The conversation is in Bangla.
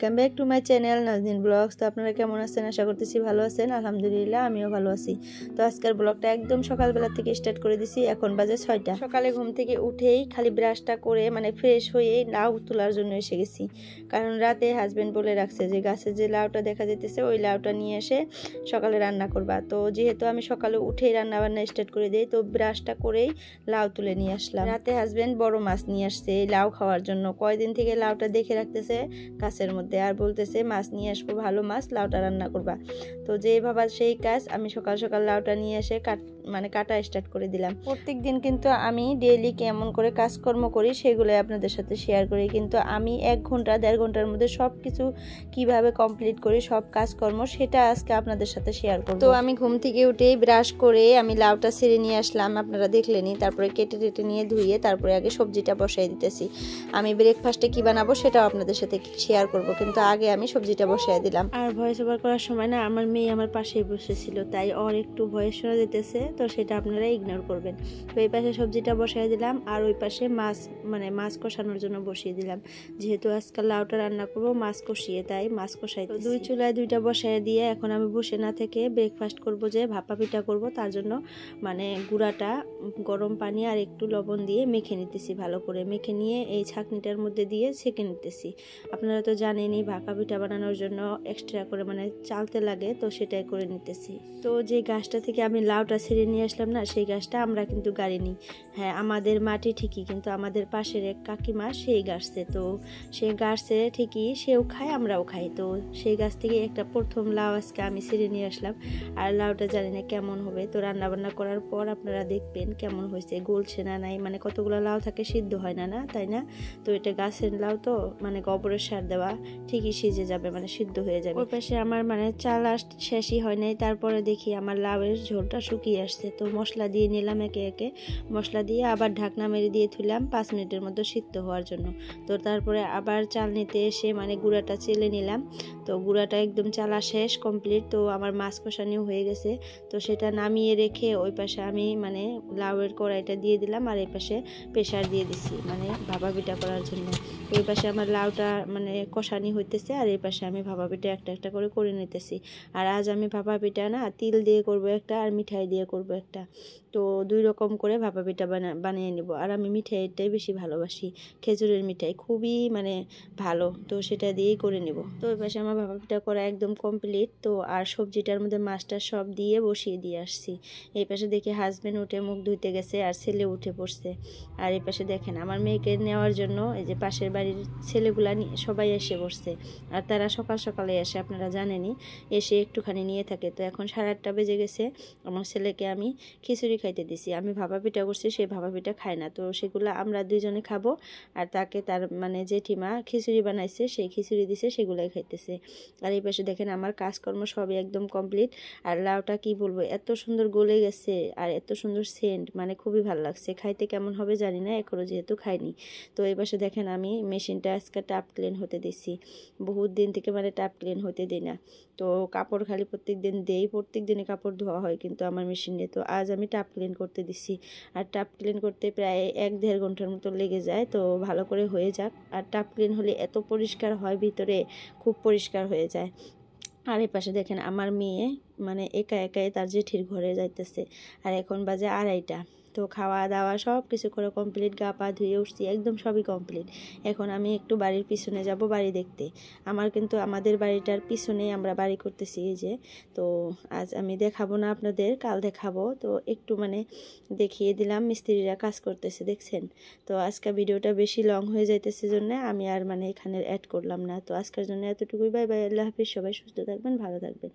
Welcome back to my channel Nazneen blogs. তো আপনারা কেমন আছেন? আশা করতেছি ভালো আছেন। আলহামদুলিল্লাহ আমিও ভালো আছি। তো আজকের ব্লগটা একদম সকালবেলা থেকে স্টার্ট করে দিছি। এখন বাজে 6টা। সকালে ঘুম থেকে উঠেই খালি ব্রাশটা করে ফ্রেশ হয়ে লাউ তোলার জন্য এসে গেছি। কারণ রাতে হাজবেন্ড বলে রাখছে যে গাছে যে লাউটা দেখা যেতেছে ওই লাউটা নিয়ে এসে সকালে রান্না করবা। তো যেহেতু আমি সকালে উঠেই রান্না বান্না স্টার্ট করে দিই, তো ব্রাশটা করেই লাউ তুলে নিয়ে আসলাম। রাতে হাজবেন্ড বড় মাছ নিয়ে আসছে লাউ খাওয়ার জন্য। কয়দিন থেকে লাউটা দেখে রাখতেছে গাছের মধ্যে, আর বলতেছে মাছ নিয়ে আসবো, ভালো মাছ, লাউটা রান্না করবা। তো যে ভাবা সেই কাজ, আমি সকাল সকাল লাউটা নিয়ে এসে কাটা স্টার্ট করে দিলাম। প্রত্যেক দিন কিন্তু আমি ডেইলি কেমন করে কাজকর্ম করি সেগুলো আপনাদের সাথে শেয়ার করি, কিন্তু আমি 1 ঘন্টা 1.5 ঘন্টার মধ্যে সব কিছু কিভাবে কমপ্লিট করি, সব কাজকর্ম, সেটা আজকে আপনাদের সাথে শেয়ার করব। তো আমি ঘুম থেকে উঠেই ব্রাশ করে আমি লাউটা ছেড়ে নিয়ে আসলাম, আপনারা দেখলেনি। তারপরে কেটে টেটে নিয়ে ধুয়ে তারপরে আগে সবজিটা বসাই দিতেছি। আমি ব্রেকফাস্টে কি বানাবো সেটাও আপনাদের সাথে শেয়ার করব, কিন্তু আগে আমি সবজিটা বসাই দিলাম। আর ভয়েস ওভার করার সময় না আমার মেয়ে আমার পাশেই বসেছিল, তাই ওর একটু ভয়েস শোনা যেতেছে, তো সেটা আপনারা ইগনোর করবেন। তো এই পাশে সবজিটা বসাই দিলাম, আর ওই পাশে মাছ কষানোর জন্য বসিয়ে দিলাম। যেহেতু আজকাল লাউটা রান্না করবো মাছ কষিয়ে, তাই মাছ কষাই। তো 2 চুলায় 2টা বসাই দিয়ে এখন আমি বসে না থেকে ব্রেকফাস্ট করব, যে ভাপা পিঠা করব। তার জন্য গুঁড়াটা গরম পানি আর একটু লবণ দিয়ে মেখে নিতেছি। ভালো করে মেখে নিয়ে এই ছাঁকনিটার মধ্যে দিয়ে ছেঁকে নিতেছি। আপনারা তো জানেনই ভাপা পিঠা বানানোর জন্য এক্সট্রা করে চালতে লাগে, তো সেটাই করে নিতেছি। তো যে গাছটা থেকে আমি লাউটা ছেড়ে নিয়ে আসলাম না, সেই গাছটা আমরা কিন্তু গাড়িনি। হ্যাঁ, আমাদের মাটি ঠিকই, কিন্তু আমাদের পাশের এক কাকিমা সেই গাছছে, তো সেই গাছছে ঠিকই, সেও খায় আমরাও খাই। তো সেই গাছ থেকে একটা প্রথম লাউ আজকে আমি ছেড়ে নিয়ে আসলাম। আর লাউটা জানি না কেমন হবে, তো রান্না বান্না করার পর আপনারা দেখবেন কেমন হয়েছে, গলছে না নাই, কতগুলো লাউ থাকে সিদ্ধ হয় না, তাই না? তো এটা গাছের লাউ, তো গোবরের সার দেওয়া, ঠিকই সিজে যাবে, সিদ্ধ হয়ে যাবে। ওই পাশে আমার চাল শেষই হয় নাই, তারপরে দেখি আমার লাউয়ের ঝোলটা শুকিয়ে আসছে। তো মশলা দিয়ে নিলাম একে একে, মশলা দিয়ে আবার ঢাকনা মেরে দিয়ে থুলাম 5 মিনিটের মধ্যে সিদ্ধ হওয়ার জন্য। তো তারপরে আবার চাল নিতে এসে গুঁড়াটা চেলে নিলাম। তো গুঁড়াটা একদম চালা শেষ কমপ্লিট। তো আমার মাছ কষানিও হয়ে গেছে, তো সেটা নামিয়ে রেখে ওই পাশে আমি লাউয়ের কড়াইটা দিয়ে দিলাম, আর এই পাশে প্রেসার দিয়ে দিছি ভাপা পিঠা করার জন্য। ওই পাশে আমার লাউটা কষানি হইতেছে, আর এই পাশে আমি ভাপা পিঠা একটা একটা করে নিতেছি। আর আজ আমি ভাপা পিঠা না তিল দিয়ে করব একটা, আর মিঠাই দিয়ে করব একটা। তো 2 রকম করে ভাপা পিঠা বানিয়ে নেব। আর আমি মিঠাইটাই বেশি ভালোবাসি, খেজুরের মিঠাই খুবই ভালো, তো সেটা দিয়েই করে নেব। তো ওই পাশে আমার ভাপা পিঠা করা একদম কমপ্লিট। তো আর সবজিটার মধ্যে মাছটা সব দিয়ে বসিয়ে দিয়ে আসছি। এই পাশে দেখি হাজবেন্ড উঠে মুখ ধুইতে গেছে, আর ছেলে উঠে পড়ছে। আর এই পাশে দেখেন আমার মেয়েকে নেওয়ার জন্য এই যে পাশের বাড়ির ছেলেগুলা সবাই এসে বসছে। আর তারা সকাল সকালে আসে, আপনারা জানেনই, এসে একটুখানি নিয়ে থাকে। তো এখন 8:30 বেজে গেছে। আমার ছেলেকে আমি খিচুড়ি খাইতে দিছি। আমি ভাপা পিঠা করছি, সে ভাপা পিঠা খায় না, তো সেগুলো আমরা 2 জনে খাবো। আর তাকে তার জেঠিমা খিচুড়ি বানাইছে, সেই খিচুড়ি দিছে, সেগুলাই খাইতেছে। আর এই পাশে দেখেন আমার কাজকর্ম সবই একদম কমপ্লিট। আর লাউটা কি বলবো, এত সুন্দর গলে গেছে আর এত সুন্দর সেন্ট, খুবই ভালো লাগছে। খাইতে কেমন হবে জানি না, এখনো যেহেতু খাইনি। তো এই পাশে দেখেন আমি মেশিনটা আজকে টাপ ক্লিন হতে দিছি। বহুত দিন থেকে টাপ ক্লিন হতে দিই না। তো কাপড় খালি প্রত্যেক দিনে কাপড় ধোয়া হয়, কিন্তু আমার মেশিনে। তো আজ আমি টাপ ক্লিন করতে দিছি। আর টাপ ক্লিন করতে প্রায় 1-1.5 ঘন্টার মতো লেগে যায়। তো ভালো করে হয়ে যাক। আর টাপ ক্লিন হলে এত পরিষ্কার হয়, ভিতরে খুব পরিষ্কার হয়ে যায়। আর এই পাশে দেখেন আমার মেয়ে একা একাই তার জেঠির ঘরে যাইতেছে। আর এখন বাজে 2:30টা। তো খাওয়া দাওয়া সব কিছু করে কমপ্লিট, গা পা ধুয়ে উঠছি, একদম সবই কমপ্লিট। এখন আমি একটু বাড়ির পিছনে যাব বাড়ি দেখতে। আমাদের বাড়িটার পিছনেই আমরা বাড়ি করতেছি, এই যে। তো আজ আমি দেখাবো না আপনাদের, কাল দেখাবো। তো একটু দেখিয়ে দিলাম মিস্ত্রিরা কাজ করতেছে, দেখছেন। তো আজকের ভিডিওটা বেশি লং হয়ে যাইতেছে জন্য আমি আর এখানে অ্যাড করলাম না। তো আজকের জন্য এতটুকুই। বাই বাই, আল্লাহ হাফিজ। সবাই সুস্থ থাকবেন, ভালো থাকবেন।